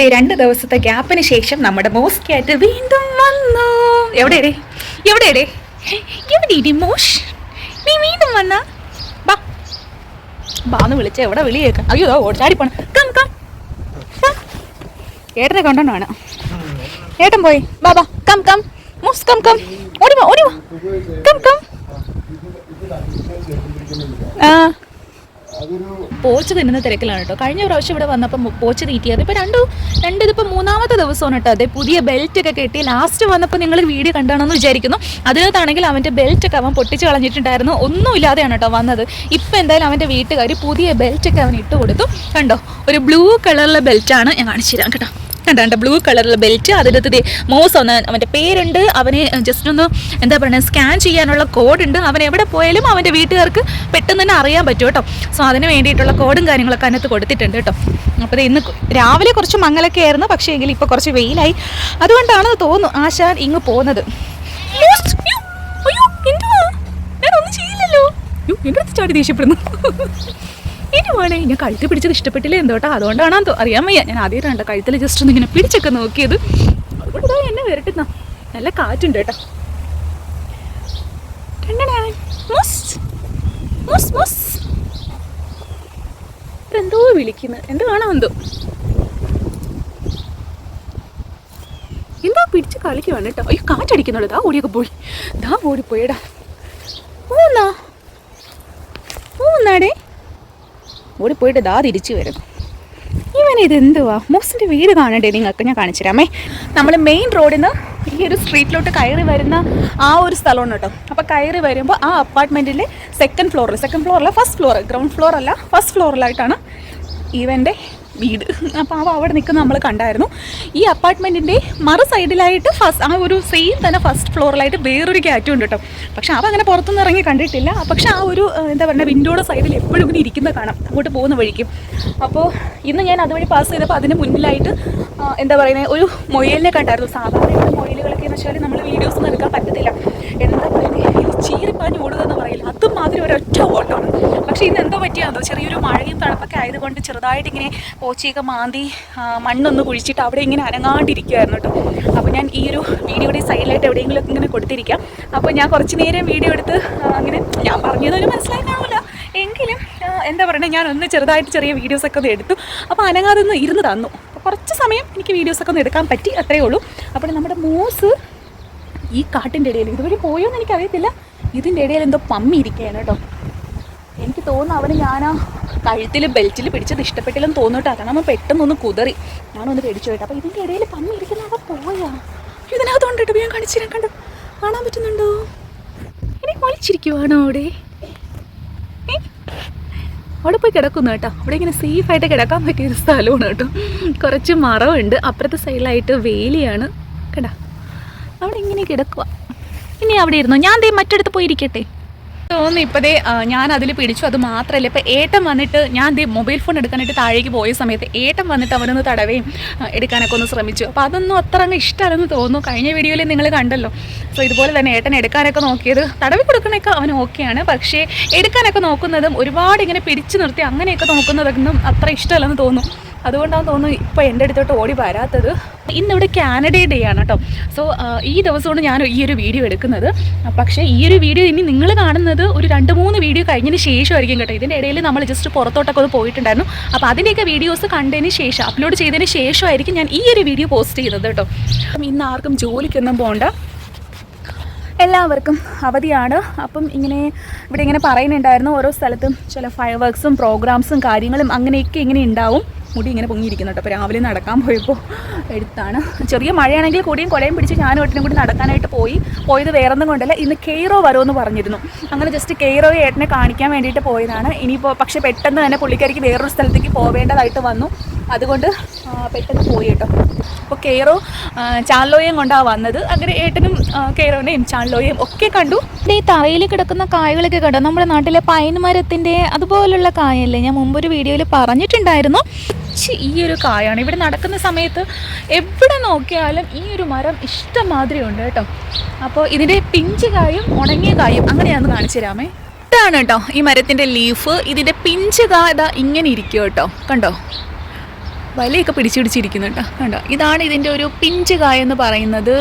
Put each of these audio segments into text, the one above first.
അങ്ങനെ 2 ദിവസത്തെ ഗ്യാപ്പിന് ശേഷം നമ്മുടെ മോസ് ക്യാറ്റ് വീണ്ടും വന്നു. എവിടെയേ മോഷ്, നീ വീണ്ടും വന്നാ? ബാന്ന് വിളിച്ച എവിടെ വിളി കേൾക്കാം. അയ്യോ ഓടിച്ചാടിപ്പോണം. കം കം ഏട്ടനെ കൊണ്ടോണ്ടാണ്. ഏട്ടൻ പോയി. ബാബാ കം കം മോസ് കം കം ഓടിവാ കം കം. പോച്ച് തിന്നുന്ന തിരക്കിലാണ് കേട്ടോ. കഴിഞ്ഞ പ്രാവശ്യം ഇവിടെ വന്നപ്പോൾ പോച്ച് തീറ്റിയത്. ഇപ്പോൾ ഇതിപ്പോൾ 3-ാമത്തെ ദിവസമാണ് കേട്ടോ. അതേ പുതിയ ബെൽറ്റ് ഒക്കെ കെട്ടി ലാസ്റ്റ് വന്നപ്പോൾ നിങ്ങൾ വീഡിയോ കണ്ടാണെന്ന് വിചാരിക്കുന്നു. അതിനകത്താണെങ്കിൽ അവൻ്റെ ബെൽറ്റൊക്കെ അവൻ പൊട്ടിച്ച് കളഞ്ഞിട്ടുണ്ടായിരുന്നു. ഒന്നുമില്ലാതെയാണ് കേട്ടോ വന്നത്. ഇപ്പം എന്തായാലും അവൻ്റെ വീട്ടുകാർ പുതിയ ബെൽറ്റൊക്കെ അവൻ ഇട്ട് കൊടുത്തു. കണ്ടോ, ഒരു ബ്ലൂ കളറിലെ ബെൽറ്റാണ്. ഞാൻ കാണിച്ചു തരാം കേട്ടോ. കണ്ടോ ബ്ലൂ കളറിലെ ബെൽറ്റ്. അതിനകത്ത് മോസ് ഒന്ന് അവൻ്റെ പേരുണ്ട്. അവന് ജസ്റ്റ് ഒന്ന് എന്താ പറയുക സ്കാൻ ചെയ്യാനുള്ള കോഡുണ്ട്. അവൻ എവിടെ പോയാലും അവൻ്റെ വീട്ടുകാർക്ക് പെട്ടെന്ന് തന്നെ അറിയാൻ പറ്റും കേട്ടോ. സോ അതിന് വേണ്ടിയിട്ടുള്ള കോഡും കാര്യങ്ങളൊക്കെ അതിനകത്ത് കൊടുത്തിട്ടുണ്ട് കേട്ടോ. അപ്പോൾ ഇന്ന് രാവിലെ കുറച്ച് മങ്ങലൊക്കെ ആയിരുന്നു, പക്ഷേ എങ്കിൽ ഇപ്പോൾ കുറച്ച് വെയിലായി. അതുകൊണ്ടാണെന്ന് തോന്നുന്നു ആശാൻ ഇങ്ങ് പോകുന്നത്. ഞാനൊന്നും ചെയ്യില്ലല്ലോ. എൻ്റെ അടുത്ത് ചാടി ദേഷ്യപ്പെടുന്നു. ഇനി വേണേ ഞാൻ കഴുത്ത് പിടിച്ചത് ഇഷ്ടപ്പെട്ടില്ലേ എന്തോട്ടാ, അതുകൊണ്ടാണോ അറിയാൻ വയ്യ. ഞാൻ ആദ്യമായിട്ടാണ് കഴുത്തിൽ ജസ്റ്റ് ഒന്ന് ഇങ്ങനെ പിടിച്ചൊക്കെ നോക്കിയത്. അതുകൊണ്ട് എന്നെ വരട്ടുന്ന നല്ല കാറ്റുണ്ട് കേട്ടോ. എന്തോ വിളിക്കുന്നു, എന്ത് വേണം എന്തോ പിടിച്ച് കളിക്കുവാണ് കേട്ടോ. അയ്യോ കാറ്റടിക്കുന്നുണ്ട്. ദാ ഓടിയൊക്കെ പോയി, ദാ ഓടിപ്പോയടാ. മൂന്നാടേ ഓടിപ്പോയിട്ട് ദാ തിരിച്ചു വരുന്നു. ഇതെന്തുവാ? മോസിൻ്റെ വീട് കാണണ്ടേ നിങ്ങൾക്ക്? ഞാൻ കാണിച്ചു തരാമേ. നമ്മൾ മെയിൻ റോഡിൽ നിന്ന് ഈ ഒരു സ്ട്രീറ്റിലോട്ട് കയറി വരുന്ന ആ ഒരു സ്ഥലമാണ് കേട്ടോ. അപ്പോൾ കയറി വരുമ്പോൾ ആ അപ്പാർട്ട്മെൻറ്റിൻ്റെ സെക്കൻഡ് ഫ്ലോറല്ല, ഫസ്റ്റ് ഫ്ലോർ, ഗ്രൗണ്ട് ഫ്ലോർ അല്ല, ഫസ്റ്റ് ഫ്ലോറിലായിട്ടാണ് ഇവൻ്റെ വീട്. അപ്പോൾ അവിടെ നിൽക്കുന്ന നമ്മൾ കണ്ടായിരുന്നു. ഈ അപ്പാർട്ട്മെൻറ്റിൻ്റെ മറു സൈഡിലായിട്ട് ആ ഒരു സെയിം തന്നെ ഫസ്റ്റ് ഫ്ലോറിലായിട്ട് വേറൊരു ക്യാറ്റും ഉണ്ട് കേട്ടോ. പക്ഷെ അവ അങ്ങനെ പുറത്തുനിന്ന് ഇറങ്ങി കണ്ടിട്ടില്ല. പക്ഷെ ആ ഒരു എന്താ പറയുക വിൻഡോയുടെ സൈഡിൽ എപ്പോഴും ഇങ്ങനെ ഇരിക്കുന്നത് കാണാം, അങ്ങോട്ട് പോകുന്ന വഴിക്കും. അപ്പോൾ ഇന്ന് ഞാൻ അതുവഴി പാസ് ചെയ്തപ്പോൾ അതിന് മുന്നിലായിട്ട് എന്താ പറയുന്നത് ഒരു മൊയലിനെ കണ്ടായിരുന്നു. സാധാരണ ഇവിടെ മൊയലുകളൊക്കെ എന്ന് വെച്ചാൽ നമ്മൾ വീഡിയോസൊന്നും എടുക്കാൻ പറ്റത്തില്ല. എന്താ പറയുന്നത് ഈ ചീറിപ്പാഞ്ഞ് ഓടുകയെന്ന് പറയില്ല, അതും മാതിരി ഒരൊറ്റ ഓട്ടമാണ്. പക്ഷേ ഇന്ന് എന്തോ പറ്റിയാണോ, ചെറിയൊരു മഴയും തണുപ്പൊക്കെ ആയതുകൊണ്ട് ചെറുതായിട്ട് ഇങ്ങനെ പോച്ചയൊക്കെ മാന്തി മണ്ണൊന്ന് കുഴിച്ചിട്ട് അവിടെ ഇങ്ങനെ അനങ്ങാണ്ടിരിക്കുമായിരുന്നു കേട്ടോ. അപ്പോൾ ഞാൻ ഈ ഒരു വീഡിയോയുടെ സൈഡിലായിട്ട് എവിടെയെങ്കിലുമൊക്കെ ഇങ്ങനെ കൊടുത്തിരിക്കാം. അപ്പോൾ ഞാൻ കുറച്ച് നേരം വീഡിയോ എടുത്ത് അങ്ങനെ ഞാൻ പറഞ്ഞതൊരു മനസ്സിലായി കാണില്ല എങ്കിലും എന്താ പറയുക ഞാനൊന്ന് ചെറുതായിട്ട് ചെറിയ വീഡിയോസൊക്കെ ഒന്ന് എടുത്തു. അപ്പോൾ അനങ്ങാതെ ഒന്ന് ഇരുന്ന് തന്നു. അപ്പോൾ കുറച്ച് സമയം എനിക്ക് വീഡിയോസൊക്കെ ഒന്ന് എടുക്കാൻ പറ്റി, അത്രയേ ഉള്ളൂ. അപ്പോൾ നമ്മുടെ മോസ് ഈ കാട്ടിൻ്റെ ഇടയിൽ ഇതുവരെ പോയോന്ന് എനിക്കറിയത്തില്ല. ഇതിൻ്റെ ഇടയിൽ എന്തോ പമ്മി ഇരിക്കുകയാണ് കേട്ടോ. എനിക്ക് തോന്നുന്നു അവന് ഞാൻ ആ കഴുത്തിൽ ബെൽറ്റിൽ പിടിച്ചത് ഇഷ്ടപ്പെട്ടില്ലെന്ന് തോന്നിട്ട് അതാണ് അവൻ പെട്ടെന്നൊന്ന് കുതറി. ഞാനൊന്ന് പേടിച്ചു പോയിട്ട്. അപ്പോൾ ഇതിൻ്റെ ഇടയിൽ പമ്മി ഇരിക്കുന്ന അവ പോയാ ഇതിനകത്ത് കൊണ്ടിട്ട് ഞാൻ കാണിച്ചിരാൻ കണ്ടു. കാണാൻ പറ്റുന്നുണ്ടോ? ഇനി ഒളിച്ചിരിക്കുവാണോ അവിടെ പോയി കിടക്കുന്നു കേട്ടോ. അവിടെ ഇങ്ങനെ സേഫായിട്ട് കിടക്കാൻ പറ്റിയൊരു സ്ഥലമാണ് കേട്ടോ. കുറച്ച് മറവുണ്ട്, അപ്പുറത്തെ സൈഡിലായിട്ട് വേലിയാണ് കേട്ടോ. അവിടെ ഇങ്ങനെ കിടക്കുക. ഇനി അവിടെ ഇരുന്നോ, ഞാൻ ദേ മറ്റടുത്ത് പോയിരിക്കട്ടെ തോന്നുന്നു. ഇപ്പോഴേ ഞാൻ അതിൽ പിടിച്ചു. അത് മാത്രമല്ല, ഇപ്പോൾ ഏട്ടൻ വന്നിട്ട് ഞാൻ മൊബൈൽ ഫോൺ എടുക്കാനായിട്ട് താഴേക്ക് പോയ സമയത്ത് ഏട്ടൻ വന്നിട്ട് അവനൊന്ന് തടവേയും എടുക്കാനൊക്കെ ഒന്ന് ശ്രമിച്ചു. അപ്പോൾ അതൊന്നും അത്ര അങ്ങ് ഇഷ്ടമല്ലെന്ന് തോന്നുന്നു. കഴിഞ്ഞ വീഡിയോയിൽ നിങ്ങൾ കണ്ടല്ലോ. സോ ഇതുപോലെ തന്നെ ഏട്ടൻ എടുക്കാനൊക്കെ നോക്കിയത്, തടവി കൊടുക്കണൊക്കെ അവൻ ഓക്കെയാണ്. പക്ഷേ എടുക്കാനൊക്കെ നോക്കുന്നതും ഒരുപാട് ഇങ്ങനെ പിടിച്ചു നിർത്തി അങ്ങനെയൊക്കെ നോക്കുന്നതൊന്നും അത്ര ഇഷ്ടമല്ലെന്ന് തോന്നുന്നു. അതുകൊണ്ടാണ് തോന്നുന്നു ഇപ്പോൾ എൻ്റെ അടുത്തോട്ട് ഓടി വരാത്തത്. ഇന്നിവിടെ കാനഡ ഡേ ആണ് കേട്ടോ. സോ ഈ ദിവസമാണ് ഞാൻ ഈ ഒരു വീഡിയോ എടുക്കുന്നത്. പക്ഷേ ഈ ഒരു വീഡിയോ ഇനി നിങ്ങൾ കാണുന്നത് ഒരു 2-3 വീഡിയോ കഴിഞ്ഞതിന് ശേഷമായിരിക്കും കേട്ടോ. ഇതിൻ്റെ ഇടയിൽ നമ്മൾ ജസ്റ്റ് പുറത്തോട്ടൊക്കെ ഒന്ന് പോയിട്ടുണ്ടായിരുന്നു. അപ്പോൾ അതിൻ്റെയൊക്കെ വീഡിയോസ് കണ്ടതിന് ശേഷം, അപ്ലോഡ് ചെയ്തതിന് ശേഷമായിരിക്കും ഞാൻ ഈ ഒരു വീഡിയോ പോസ്റ്റ് ചെയ്യുന്നത് കേട്ടോ. അപ്പം ഇന്ന് ആർക്കും ജോലിക്കൊന്നും പോകണ്ട, എല്ലാവർക്കും അവധിയാണ്. അപ്പം ഇവിടെ ഇങ്ങനെ പറയുന്നുണ്ടായിരുന്നു ഓരോ സ്ഥലത്തും ചില ഫയർ വർക്ക്സും പ്രോഗ്രാംസും കാര്യങ്ങളും അങ്ങനെയൊക്കെ ഇങ്ങനെ ഉണ്ടാവും. മുടി ഇങ്ങനെ പൊങ്ങിയിരിക്കുന്നു കേട്ടോ. അപ്പോൾ രാവിലെ നടക്കാൻ പോയപ്പോൾ എടുത്താണ്. ചെറിയ മഴയാണെങ്കിൽ കൂടിയും കുടയും പിടിച്ച് ഞാനും ഏട്ടനും കൂടി നടക്കാനായിട്ട് പോയത് വേറൊന്നും കൊണ്ടല്ല, ഇന്ന് കെയ്റോ വരുമെന്ന് പറഞ്ഞിരുന്നു. അങ്ങനെ ജസ്റ്റ് കെയ്റോയെ ഏട്ടനെ കാണിക്കാൻ വേണ്ടിയിട്ട് പോയതാണ്. ഇനിയിപ്പോൾ പക്ഷേ പെട്ടെന്ന് തന്നെ പുള്ളിക്കാരിക്ക് വേറൊരു സ്ഥലത്തേക്ക് പോവേണ്ടതായിട്ട് വന്നു. അതുകൊണ്ട് പെട്ടെന്ന് പോയി കേട്ടോ. അപ്പോൾ കെയ്റോ ചാൻലോയും കൊണ്ടാണ് വന്നത്. അങ്ങനെ ഏട്ടനും കെയ്റോനെയും ചാൻലോയും ഒക്കെ കണ്ടു. ഈ തറയിൽ കിടക്കുന്ന കായകളൊക്കെ കണ്ടോ, നമ്മുടെ നാട്ടിലെ പൈൻ മരത്തിൻ്റെ അതുപോലുള്ള കായല്ലേ, ഞാൻ മുമ്പൊരു വീഡിയോയിൽ പറഞ്ഞിട്ടുണ്ടായിരുന്നു. ഈ ഒരു കായാണ് ഇവിടെ നടക്കുന്ന സമയത്ത് എവിടെ നോക്കിയാലും ഈ ഒരു മരം ഇഷ്ടംമാതിരി ഉണ്ട് കേട്ടോ. അപ്പോൾ ഇതിൻ്റെ പിഞ്ച് കായും ഉണങ്ങിയ കായും അങ്ങനെയാണെന്ന് കാണിച്ചു തരാമേ. ഇതാണ് കേട്ടോ ഈ മരത്തിൻ്റെ ലീഫ്. ഇതിൻ്റെ പിഞ്ച് കാ ഇതാ ഇങ്ങനെ ഇരിക്കും കേട്ടോ, കണ്ടോ. വലയൊക്കെ പിടിച്ചിരിക്കുന്നു കേട്ടോ. കണ്ടോ, ഇതാണ് ഇതിൻ്റെ ഒരു പിഞ്ച് കായ എന്ന് പറയുന്നത്.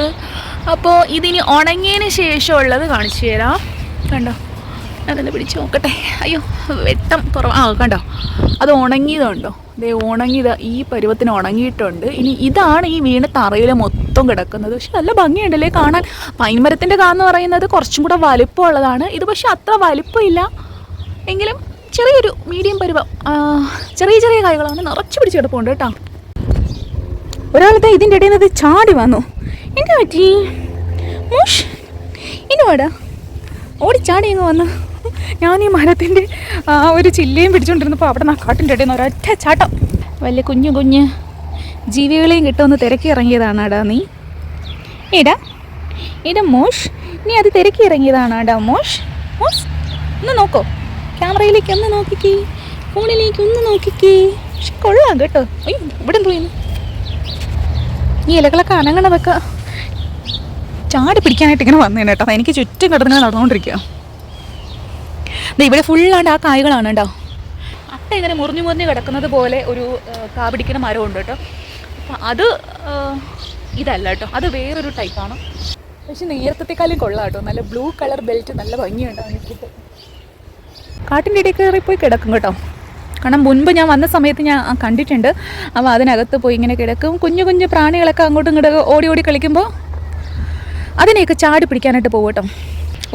അപ്പോൾ ഇതിനി ഉണങ്ങിയതിന് ശേഷമുള്ളത് കാണിച്ചു തരാം. കണ്ടോ, അതൊന്ന് പിടിച്ച് നോക്കട്ടെ. അയ്യോ, വെട്ടം കുറവ്. കണ്ടോ, അത് ഉണങ്ങിയതുണ്ടോ? ദേ ഉണങ്ങിയത് ഈ പരുവത്തിന് ഉണങ്ങിയിട്ടുണ്ട്. ഇനി ഇതാണ് ഈ വീണ് തറയിൽ മൊത്തം കിടക്കുന്നത്. പക്ഷെ നല്ല ഭംഗിയുണ്ടല്ലേ കാണാൻ. പൈൻമരത്തിൻ്റെ കാന്ന് പറയുന്നത് കുറച്ചും കൂടെ വലിപ്പമുള്ളതാണ്. ഇത് പക്ഷെ അത്ര വലിപ്പമില്ല, എങ്കിലും ചെറിയൊരു മീഡിയം പരുവം. ചെറിയ ചെറിയ കായകളാണ്, നിറച്ച് പിടിച്ച് കിടപ്പുണ്ട് കേട്ടോ. ഒരാളത്തെ ഇതിൻ്റെ ഇടയിൽ നിന്ന് ചാടി വന്നു. എന്താ പറ്റി മോഷ്? ഇനി വേടാ ഓടിച്ചാടി ഇങ്ങ് വന്നു. ഞാൻ ഈ മരത്തിൻ്റെ ഒരു ചില്ലയും പിടിച്ചുകൊണ്ടിരുന്നപ്പോൾ അവിടെ നിന്ന് കാട്ടിൻ്റെ ഇടയിൽ നിന്ന് ഒരൊറ്റ ചാട്ടം. വലിയ കുഞ്ഞു കുഞ്ഞ് ജീവികളെയും കിട്ടുമെന്ന് തിരക്കി ഇറങ്ങിയതാണാടാ നീ. ഇടാ മോഷ്, നീ അത് തിരക്കി ഇറങ്ങിയതാണാടാ മോഷ്. മോഷ് ഒന്ന് നോക്കോ, ക്യാമറയിലേക്ക് ഒന്ന് നോക്കിക്കേ, ഫോണിലേക്ക് ഒന്ന് നോക്കിക്കേ. പക്ഷെ കൊള്ളാം കേട്ടോ. അയ്യോ, ഇവിടെ പോയിന്ന് ഈ ഇലകളൊക്കെ അനങ്ങണതൊക്കെ ചാടി പിടിക്കാനായിട്ട് ഇങ്ങനെ വന്നേനെ കേട്ടോ. എനിക്ക് ചുറ്റും കിടന്നിങ്ങനെ നടന്നുകൊണ്ടിരിക്കുക. ഇവിടെ ഫുള്ളാണ്ട് ആ കായ്കളാണ് കേട്ടോ. അട്ട ഇങ്ങനെ മുറിഞ്ഞു കിടക്കുന്നത് പോലെ ഒരു കാ പിടിക്കുന്ന മരമുണ്ട് കേട്ടോ. അപ്പം അത് ഇതല്ല കേട്ടോ, അത് വേറൊരു ടൈപ്പാണ്. പക്ഷെ നേരത്തെക്കാളും കൊള്ളാം കേട്ടോ. നല്ല ബ്ലൂ കളർ ബെൽറ്റ്, നല്ല ഭംഗിയുണ്ട് എനിക്കിട്ട്. കാട്ടിൻ്റെ ഇടയിൽ കയറി പോയി കിടക്കും കേട്ടോ. കാരണം മുൻപ് ഞാൻ വന്ന സമയത്ത് ഞാൻ കണ്ടിട്ടുണ്ട്. അപ്പോൾ അതിനകത്ത് പോയി ഇങ്ങനെ കിടക്കും. കുഞ്ഞു കുഞ്ഞു പ്രാണികളൊക്കെ അങ്ങോട്ടും ഇങ്ങോട്ടും ഓടി ഓടി കളിക്കുമ്പോൾ അതിനെയൊക്കെ ചാടി പിടിക്കാനായിട്ട് പോകും കേട്ടോ.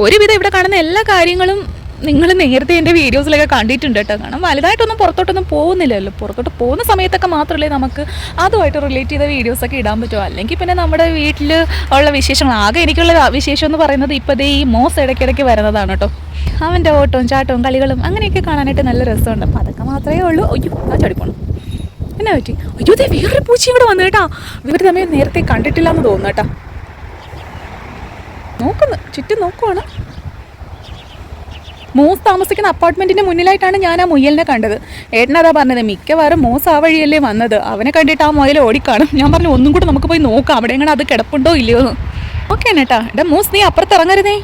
ഒരുവിധം ഇവിടെ കാണുന്ന എല്ലാ കാര്യങ്ങളും നിങ്ങൾ നേരത്തെ എൻ്റെ വീഡിയോസിലൊക്കെ കണ്ടിട്ടുണ്ട് കേട്ടോ. കാരണം വലുതായിട്ടൊന്നും പുറത്തോട്ടൊന്നും പോകുന്നില്ലല്ലോ. പുറത്തോട്ട് പോകുന്ന സമയത്തൊക്കെ മാത്രമല്ലേ നമുക്ക് അതുമായിട്ട് റിലേറ്റ് ചെയ്ത വീഡിയോസൊക്കെ ഇടാൻ പറ്റുമോ. അല്ലെങ്കിൽ പിന്നെ നമ്മുടെ വീട്ടിൽ ഉള്ള വിശേഷങ്ങൾ, ആകെ എനിക്കുള്ള വിശേഷം എന്ന് പറയുന്നത് ഇപ്പോൾ ഈ മോസ് ഇടയ്ക്കിടയ്ക്ക് വരുന്നതാണ് കേട്ടോ. അവൻ്റെ ഓട്ടവും ചാട്ടവും കളികളും അങ്ങനെയൊക്കെ കാണാനായിട്ട് നല്ല രസമുണ്ട്. അപ്പോൾ അതൊക്കെ മാത്രമേ ഉള്ളൂ. അയ്യോ, ആ ചാടിപ്പോണം. എന്നാ പറ്റി? അയ്യോ, അതെ വേറൊരു പൂച്ച ഇവിടെ വന്നു കേട്ടോ. ഇവർ തമ്മിൽ നേരത്തെ കണ്ടിട്ടില്ല എന്ന് തോന്നുന്നു കേട്ടോ. നോക്കുന്നു, ചുറ്റും നോക്കുവാണ്. മോസ് താമസിക്കുന്ന അപ്പാർട്ട്മെൻറ്റിൻ്റെ മുന്നിലായിട്ടാണ് ഞാൻ ആ മുയലിനെ കണ്ടത്. ഏട്ടനതാ പറഞ്ഞത്, മിക്കവാറും മോസ് ആ വഴിയല്ലേ വന്നത്. അവനെ കണ്ടിട്ട് ആ മുയൽ ഓടിക്കാണും. ഞാൻ പറഞ്ഞു ഒന്നും കൂടെ നമുക്ക് പോയി നോക്കാം അവിടെ എങ്ങനെ അത് കിടപ്പുണ്ടോ ഇല്ലയോ എന്ന്. ഓക്കെ ഏട്ടാ. എടാ മോസ്, നീ അപ്പുറത്ത് ഇറങ്ങരുതേ,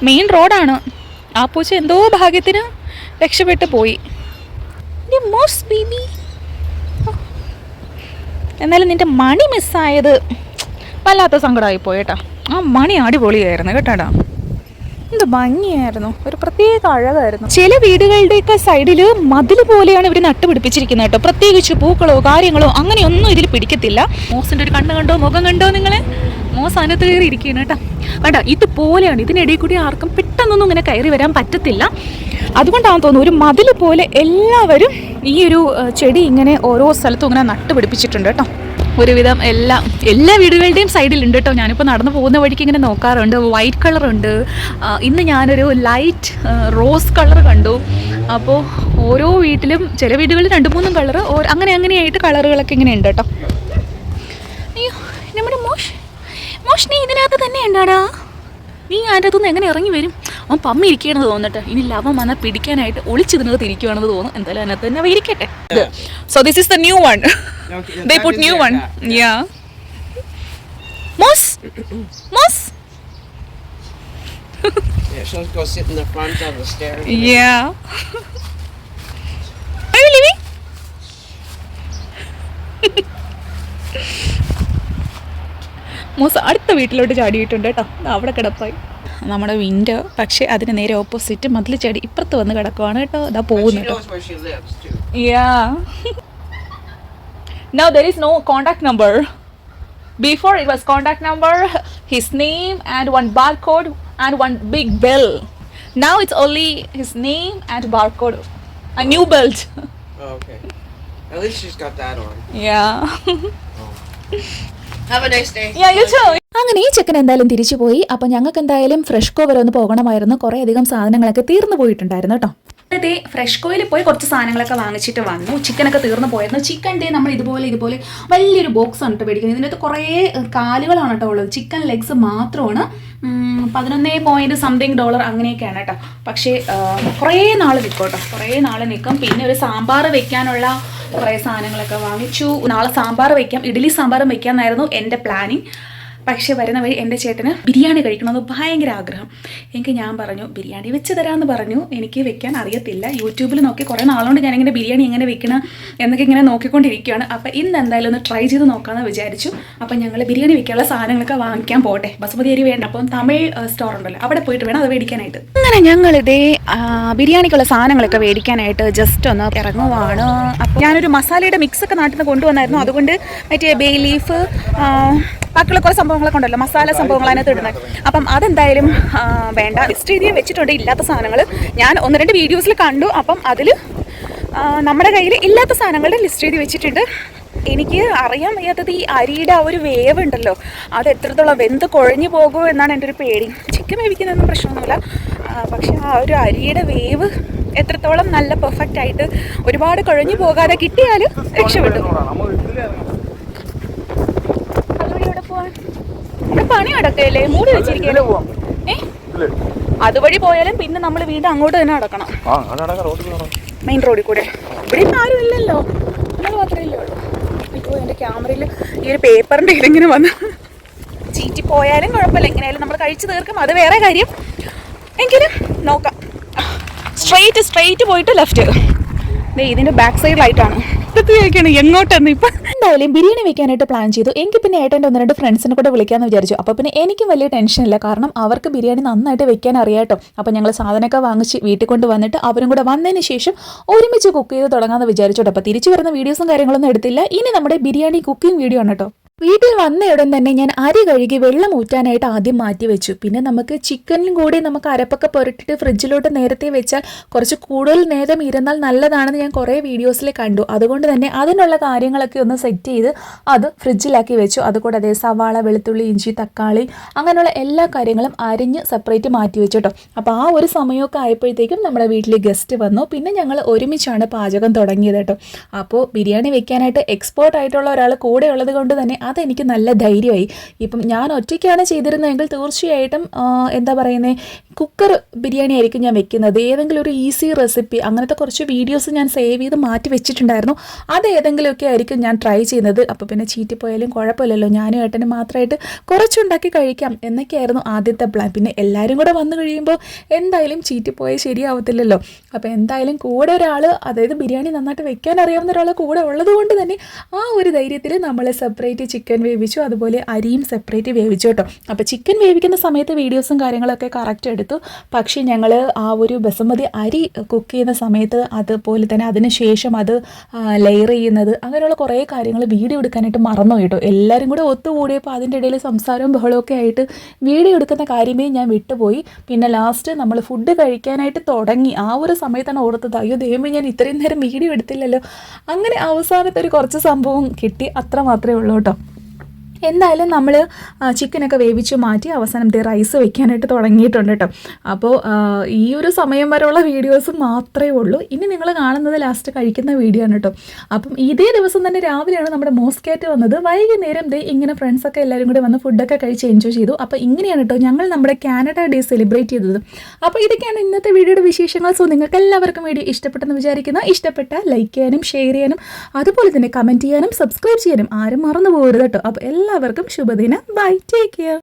മെയിൻ റോഡാണ്. ആ പൂച്ച എന്തോ ഭാഗ്യത്തിന് രക്ഷപ്പെട്ട് പോയി. മോസ് ബേബി, എന്നാലും നിൻ്റെ മണി മിസ്സായത് വല്ലാത്ത സങ്കടമായി പോയേട്ടാ. ആ മണി അടിപൊളിയായിരുന്നു കേട്ടാടാ. എന്ത് ഭംഗിയായിരുന്നു, ഒരു പ്രത്യേക അഴകായിരുന്നു. ചില വീടുകളുടെയൊക്കെ സൈഡിൽ മതിൽ പോലെയാണ് ഇവർ നട്ടുപിടിപ്പിച്ചിരിക്കുന്നത് കേട്ടോ. പ്രത്യേകിച്ച് പൂക്കളോ കാര്യങ്ങളോ അങ്ങനെയൊന്നും ഇതിൽ പിടിക്കത്തില്ല. മോസിൻ്റെ ഒരു കണ്ണ് കണ്ടോ, മുഖം കണ്ടോ നിങ്ങൾ? മോസ് അതിനകത്ത് കയറി ഇരിക്കുകയാണ് കേട്ടോ. കണ്ടോ, ഇതുപോലെയാണ്. ഇതിനിടയിൽ കൂടി ആർക്കും പെട്ടെന്നൊന്നും ഇങ്ങനെ കയറി വരാൻ പറ്റത്തില്ല. അതുകൊണ്ടാണെന്ന് തോന്നുന്നു ഒരു മതിൽ പോലെ എല്ലാവരും ഈ ഒരു ചെടി ഇങ്ങനെ ഓരോ സ്ഥലത്തും ഇങ്ങനെ നട്ടുപിടിപ്പിച്ചിട്ടുണ്ട് കേട്ടോ. ഒരുവിധം എല്ലാ വീടുകളുടെയും സൈഡിലുണ്ട് കേട്ടോ. ഞാനിപ്പോൾ നടന്നു പോകുന്ന വഴിക്ക് ഇങ്ങനെ നോക്കാറുണ്ട്. വൈറ്റ് കളറുണ്ട്, ഇന്ന് ഞാനൊരു ലൈറ്റ് റോസ് കളർ കണ്ടു. അപ്പോൾ ഓരോ വീട്ടിലും ചില വീടുകളിൽ 2-3 കളറ് അങ്ങനെയായിട്ട് കളറുകളൊക്കെ ഇങ്ങനെ ഉണ്ട് കേട്ടോ. അയ്യോ, നമ്മുടെ മോഷ് നീ ഇതിനകത്ത് തന്നെ ഉണ്ടാടാ. നീ അതിൻ്റെ അകത്തുനിന്ന് എങ്ങനെ ഇറങ്ങി വരും? അവൻ പമ്മി ഇരിക്കുകയാണെന്ന് തോന്നിട്ട്. ഇനി ലവൻ വന്നാൽ പിടിക്കാനായിട്ട് ഒളിച്ചിരുന്നത് തിരിക്കുകയാണെന്ന് തോന്നുന്നു. എന്തായാലും അതിനകത്ത് തന്നെ ഇരിക്കട്ടെ. So this is the new one. Okay, they put new one. Yeah. Moss. Yeah, she'll go sit in the front of the stairs. Yeah. Are you leaving? മോസ് അടുത്ത വീട്ടിലോട്ട് ചാടിയിട്ടുണ്ട് കേട്ടോ. അവിടെ കിടപ്പായി നമ്മുടെ വിൻഡോ. പക്ഷെ അതിന് നേരെ ഓപ്പോസിറ്റ് മതിൽ ചാടി ഇപ്പുറത്ത് വന്ന് കിടക്കുവാണ് കേട്ടോ. അതാ പോകുന്നു കേട്ടോ. Yeah. Now there is no contact number. Before it was contact number, his name and one barcode and one big bell. Now it's only his name and barcode. A new belt. Oh, okay. At least she's got that on. Yeah. Oh. Have a nice day. Yeah, you too. അങ്ങനെ ഈ ചെക്കൻ എന്തായാലും തിരിച്ചു പോയി. അപ്പോൾ ഞങ്ങൾക്ക് എന്തായാലും ഫ്രഷ്കോ വരെ ഒന്ന് പോകണമായിരുന്നു. കുറേ അധികം സാധനങ്ങളൊക്കെ തീർന്നു പോയിട്ടുണ്ടായിരുന്നു കേട്ടോ. അതെ, ഫ്രഷ്കോയിൽ പോയി കുറച്ച് സാധനങ്ങളൊക്കെ വാങ്ങിച്ചിട്ട് വന്നു. ചിക്കനൊക്കെ തീർന്നു പോയിരുന്നു. ചിക്കൻ്റെ നമ്മൾ ഇതുപോലെ വലിയൊരു ബോക്സ് ആണ് കേട്ടോ മേടിക്കുന്നത്. ഇതിനകത്ത് കുറേ കാലുകളാണ് കേട്ടോ ഉള്ളത്. ചിക്കൻ ലെഗ്സ് മാത്രമാണ്. $11 അങ്ങനെയൊക്കെയാണ് കേട്ടോ. പക്ഷേ കുറേ നാൾ നിൽക്കും കേട്ടോ. കുറേ നാൾ നിൽക്കും. പിന്നെ ഒരു സാമ്പാർ വെക്കാനുള്ള കുറേ സാധനങ്ങളൊക്കെ വാങ്ങിച്ചു. നാളെ സാമ്പാർ വയ്ക്കാം, ഇഡ്ഡലി സാമ്പാറും വെക്കാമെന്നായിരുന്നു എൻ്റെ പ്ലാനിങ്. പക്ഷേ വരുന്ന വഴി എൻ്റെ ചേട്ടന് ബിരിയാണി കഴിക്കണമെന്ന് ഭയങ്കര ആഗ്രഹം. എനിക്ക് ഞാൻ പറഞ്ഞു ബിരിയാണി വെച്ച് തരാമെന്ന് പറഞ്ഞു. എനിക്ക് വെക്കാൻ അറിയത്തില്ല. യൂട്യൂബിൽ നോക്കി കുറേ നാളുകൊണ്ട് ഞാനിങ്ങനെ ബിരിയാണി എങ്ങനെ വെക്കണം എന്നൊക്കെ ഇങ്ങനെ നോക്കിക്കൊണ്ടിരിക്കുകയാണ്. അപ്പോൾ ഇന്ന് എന്തായാലും ഒന്ന് ട്രൈ ചെയ്ത് നോക്കാമെന്ന് വിചാരിച്ചു. അപ്പം ഞങ്ങൾ ബിരിയാണി വെക്കാനുള്ള സാധനങ്ങളൊക്കെ വാങ്ങിക്കാൻ പോട്ടെ. ബസുമതി അരി വേണ്ട, അപ്പം തമിഴ് സ്റ്റോർ ഉണ്ടല്ലോ അവിടെ പോയിട്ട് വേണം അത് മേടിക്കാനായിട്ട്. അങ്ങനെ ഞങ്ങളിതേ ബിരിയാണിക്കുള്ള സാധനങ്ങളൊക്കെ മേടിക്കാനായിട്ട് ജസ്റ്റ് ഒന്ന് ഇറങ്ങുവാണ്. അപ്പോൾ ഞാനൊരു മസാലയുടെ മിക്സൊക്കെ നാട്ടിൽ നിന്ന് കൊണ്ടുവന്നായിരുന്നു. അതുകൊണ്ട് മറ്റേ ബേ ലീഫ് ബാക്കിയുള്ള കുറേ സംഭവങ്ങളൊക്കെ ഉണ്ടല്ലോ, മസാല സംഭവങ്ങൾ അതിനകത്ത് ഇടുന്നത്. അപ്പം അതെന്തായാലും വേണ്ട. ലിസ്റ്റ് എഴുതി വെച്ചിട്ടുണ്ട് ഇല്ലാത്ത സാധനങ്ങൾ. ഞാൻ 1-2 വീഡിയോസിൽ കണ്ടു. അപ്പം അതിൽ നമ്മുടെ കയ്യിൽ ഇല്ലാത്ത സാധനങ്ങളുടെ ലിസ്റ്റ് എഴുതി വെച്ചിട്ടുണ്ട്. എനിക്ക് അറിയാൻ വയ്യാത്തത് ഈ അരിയുടെ ആ ഒരു വേവ് ഉണ്ടല്ലോ, അത് എത്രത്തോളം വെന്ത് കുഴഞ്ഞു പോകുമോ എന്നാണ് എൻ്റെ ഒരു പേടി. ചിക്കൻ വേവിക്കുന്നതൊന്നും പ്രശ്നമൊന്നുമില്ല, പക്ഷെ ആ ഒരു അരിയുടെ വേവ് എത്രത്തോളം നല്ല പെർഫെക്റ്റ് ആയിട്ട് ഒരുപാട് കുഴഞ്ഞു പോകാതെ കിട്ടിയാൽ രക്ഷപ്പെട്ടു. പണി നടക്കല്ലേ, മൂടി വെച്ചിരിക്കല്ലോ. അതുവഴി പോയാലും പിന്നെ നമ്മൾ വീണ്ടും അങ്ങോട്ട് തന്നെ നടക്കണം, മെയിൻ റോഡിൽ കൂടെ. ഇവിടെ ആരും ഇല്ലല്ലോ, നമ്മൾ മാത്രമേ ഇല്ലേ ഉള്ളൂ. ഇപ്പോൾ എൻ്റെ ക്യാമറയിൽ ഈ ഒരു പേപ്പറിൻ്റെ ഇതിങ്ങനെ വന്ന് ചീറ്റി പോയാലും കുഴപ്പമില്ല, എങ്ങനെയായാലും നമ്മൾ കഴിച്ചു തീർക്കും, അത് വേറെ കാര്യം. എങ്കിലും നോക്കാം. സ്ട്രെയിറ്റ് പോയിട്ട് ലെഫ്റ്റ്. ഇതിൻ്റെ ബാക്ക് സൈഡിലായിട്ടാണ് എങ്ങോട്ടെന്ന് ഇപ്പം. എന്തായാലും ബിരിയാണി വെക്കാനായിട്ട് പ്ലാൻ ചെയ്തു. എങ്കിൽ പിന്നെ ഏട്ടൻ്റെ 1-2 ഫ്രണ്ട്സിനെ കൂടെ വിളിക്കാമെന്ന് വിചാരിച്ചു. അപ്പോൾ പിന്നെ എനിക്കും വലിയ ടെൻഷനില്ല, കാരണം അവർക്ക് ബിരിയാണി നന്നായിട്ട് വെക്കാൻ അറിയാട്ടോ. അപ്പോൾ ഞങ്ങൾ സാധനമൊക്കെ വാങ്ങിച്ച് വീട്ടിൽ കൊണ്ട് വന്നിട്ട് അവരും കൂടെ വന്നതിന് ശേഷം ഒരുമിച്ച് കുക്ക് ചെയ്ത് തുടങ്ങാമെന്ന് വിചാരിച്ചോട്ടോ. അപ്പോൾ തിരിച്ചു വരുന്ന വീഡിയോസും കാര്യങ്ങളൊന്നും എടുത്തില്ല. ഇനി നമ്മുടെ ബിരിയാണി കുക്കിംഗ് വീഡിയോ ആണ് കേട്ടോ. വീട്ടിൽ വന്ന ഉടൻ തന്നെ ഞാൻ അരി കഴുകി വെള്ളം ഊറ്റാനായിട്ട് ആദ്യം മാറ്റി വെച്ചു. പിന്നെ നമുക്ക് ചിക്കനിലും കൂടി നമുക്ക് അരപ്പൊക്കെ പുരട്ടിട്ട് ഫ്രിഡ്ജിലോട്ട് നേരത്തെ വെച്ചാൽ കുറച്ച് കൂടുതൽ നേരം ഇരുന്നാൽ നല്ലതാണെന്ന് ഞാൻ കുറേ വീഡിയോസിൽ കണ്ടു. അതുകൊണ്ട് തന്നെ അതിനുള്ള കാര്യങ്ങളൊക്കെ ഒന്ന് സെറ്റ് ചെയ്ത് അത് ഫ്രിഡ്ജിലാക്കി വെച്ചു. അതുകൂടാതെ സവാള, വെളുത്തുള്ളി, ഇഞ്ചി, തക്കാളി അങ്ങനെയുള്ള എല്ലാ കാര്യങ്ങളും അരിഞ്ഞ് സെപ്പറേറ്റ് മാറ്റി വെച്ചു കേട്ടോ. അപ്പോൾ ആ ഒരു സമയമൊക്കെ ആയപ്പോഴത്തേക്കും നമ്മുടെ വീട്ടിൽ ഗസ്റ്റ് വന്നു. പിന്നെ ഞങ്ങൾ ഒരുമിച്ചാണ് പാചകം തുടങ്ങിയത് കേട്ടോ. അപ്പോൾ ബിരിയാണി വെക്കാനായിട്ട് എക്സ്പേർട്ട് ആയിട്ടുള്ള ഒരാൾ കൂടെ ഉള്ളത് കൊണ്ട് തന്നെ അതെനിക്ക് നല്ല ധൈര്യമായി. ഇപ്പം ഞാൻ ഒറ്റയ്ക്കാണ് ചെയ്തിരുന്നതെങ്കിൽ തീർച്ചയായിട്ടും എന്താ പറയുന്നത്, കുക്കർ ബിരിയാണി ആയിരിക്കും ഞാൻ വെക്കുന്നത്. ഏതെങ്കിലും ഒരു ഈസി റെസിപ്പി അങ്ങനത്തെ കുറച്ച് വീഡിയോസ് ഞാൻ സേവ് ചെയ്ത് മാറ്റി വെച്ചിട്ടുണ്ടായിരുന്നു. അത് ഏതെങ്കിലുമൊക്കെ ആയിരിക്കും ഞാൻ ട്രൈ ചെയ്യുന്നത്. അപ്പോൾ പിന്നെ ചീറ്റിപ്പോയാലും കുഴപ്പമില്ലല്ലോ, ഞാനും ഏട്ടനും മാത്രമായിട്ട് കുറച്ചുണ്ടാക്കി കഴിക്കാം എന്നൊക്കെയായിരുന്നു ആദ്യത്തെ പ്ലാൻ. പിന്നെ എല്ലാവരും കൂടെ വന്നു കഴിയുമ്പോൾ എന്തായാലും ചീറ്റിപ്പോയാൽ ശരിയാവത്തില്ലല്ലോ. അപ്പോൾ എന്തായാലും കൂടെ ഒരാൾ, അതായത് ബിരിയാണി നന്നായിട്ട് വെക്കാൻ അറിയാവുന്ന ഒരാൾ കൂടെ ഉള്ളത് കൊണ്ട് തന്നെ ആ ഒരു ധൈര്യത്തിൽ നമ്മൾ സെപ്പറേറ്റ് ചിക്കൻ വേവിച്ചു, അതുപോലെ അരിയും സെപ്പറേറ്റ് വേവിച്ചു കേട്ടോ. അപ്പോൾ ചിക്കൻ വേവിക്കുന്ന സമയത്ത് വീഡിയോസും കാര്യങ്ങളൊക്കെ കറക്റ്റ് എടുത്തു. പക്ഷേ ഞങ്ങൾ ആ ഒരു ബസുമതി അരി കുക്ക് ചെയ്യുന്ന സമയത്ത്, അതുപോലെ തന്നെ അതിന് ശേഷം അത് ലെയർ ചെയ്യുന്നത്, അങ്ങനെയുള്ള കുറേ കാര്യങ്ങൾ വീഡിയോ എടുക്കാനായിട്ട് മറന്നു കേട്ടോ. എല്ലാവരും കൂടെ ഒത്തുകൂടിയപ്പോൾ അതിൻ്റെ ഇടയിൽ സംസാരവും ബഹളമൊക്കെ ആയിട്ട് വീഡിയോ എടുക്കുന്ന കാര്യമേ ഞാൻ വിട്ടുപോയി. പിന്നെ ലാസ്റ്റ് നമ്മൾ ഫുഡ് കഴിക്കാനായിട്ട് തുടങ്ങി ആ ഒരു സമയത്താണ് ഓർത്തത്, അയ്യോ ദൈവമേ ഞാൻ ഇത്രയും നേരം വീഡിയോ എടുത്തില്ലല്ലോ. അങ്ങനെ അവസാനത്തെ ഒരു കുറച്ച് സംഭവം കിട്ടി, അത്ര മാത്രമേ ഉള്ളൂ കേട്ടോ. എന്തായാലും നമ്മൾ ചിക്കനൊക്കെ വേവിച്ച് മാറ്റി അവസാനം റൈസ് വെക്കാനായിട്ട് തുടങ്ങിയിട്ടുണ്ട് കേട്ടോ. അപ്പോൾ ഈ ഒരു സമയം വരെയുള്ള വീഡിയോസ് മാത്രമേ ഉള്ളൂ. ഇനി നിങ്ങൾ കാണുന്നത് ലാസ്റ്റ് കഴിക്കുന്ന വീഡിയോ ആണ് കേട്ടോ. അപ്പം ഇതേ ദിവസം തന്നെ രാവിലെയാണ് നമ്മുടെ മോസ്കാറ്റ് വന്നത്. വൈകുന്നേരം ഇങ്ങനെ ഫ്രണ്ട്സൊക്കെ എല്ലാവരും കൂടി വന്ന് ഫുഡൊക്കെ കഴിച്ച് എൻജോയ് ചെയ്തു. അപ്പോൾ ഇങ്ങനെയാണ് കേട്ടോ ഞങ്ങൾ നമ്മുടെ കാനഡ ഡേ സെലിബ്രേറ്റ് ചെയ്തത്. അപ്പോൾ ഇതൊക്കെയാണ് ഇന്നത്തെ വീഡിയോയുടെ വിശേഷങ്ങൾ. സോ നിങ്ങൾക്ക് എല്ലാവർക്കും വീഡിയോ ഇഷ്ടപ്പെട്ടെന്ന് വിചാരിക്കുന്നു. ഇഷ്ടപ്പെട്ടാൽ ലൈക്ക് ചെയ്യാനും ഷെയർ ചെയ്യാനും അതുപോലെ തന്നെ കമൻറ്റ് ചെയ്യാനും സബ്സ്ക്രൈബ് ചെയ്യാനും ആരും മറന്നു പോകരുത് കേട്ടോ. അപ്പോൾ എല്ലാവർക്കും ശുഭദിനം. Bye, take care.